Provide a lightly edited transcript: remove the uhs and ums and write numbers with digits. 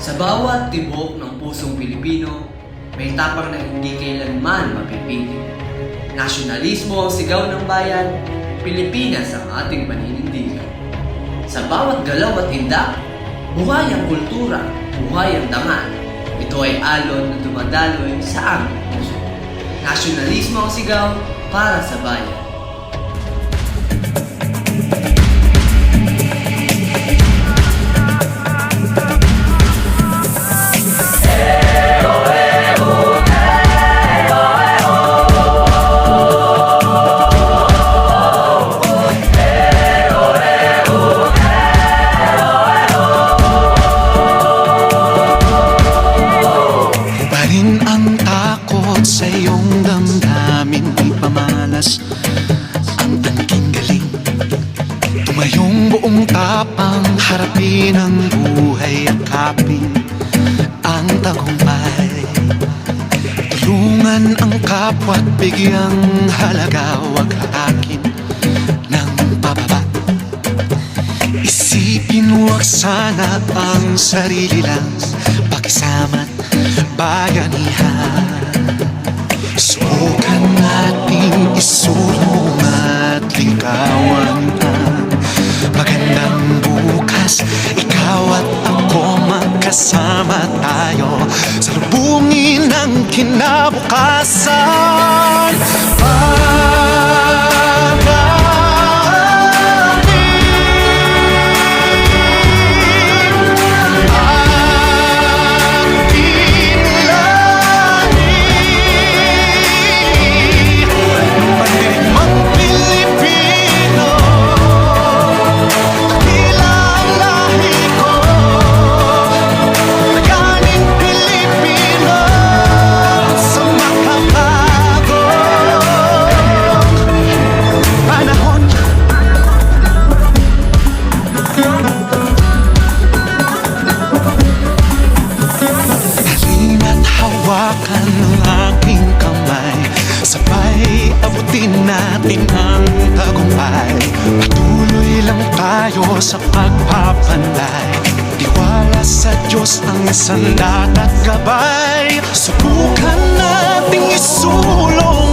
Sa bawat tibok ng pusong Pilipino, may tapang na hindi kailanman mapipili. Nasyonalismo ang sigaw ng bayan, Pilipinas ang ating paninindigan. Sa bawat galaw at hindak, buhay ang kultura, buhay ang dangal. Ito ay alon na dumadaloy sa aming puso. Nasyonalismo ang sigaw para sa bayan. Sa iyong damdamin di pamalas ang tangking galing. Tumayong buong tapang harapin ang buhay, akapin ang tagumpay. Tulungan ang kapwa't bigyang halaga, huwag hatakin ng pababa. Isipin huwag sana ang sarili lang, pakisama't bayanihan. Subukan nating isulong at ligawan ang magandang bukas. Ikaw at ako magkasama tayo, salubungin ang kinabukasan. Hawakan ng aking kamay, sabay abutin natin ang tagumpay. Patuloy lang tayo sa pagpapanday, tiwala sa Diyos ang sandat at gabay. Subukan nating isulong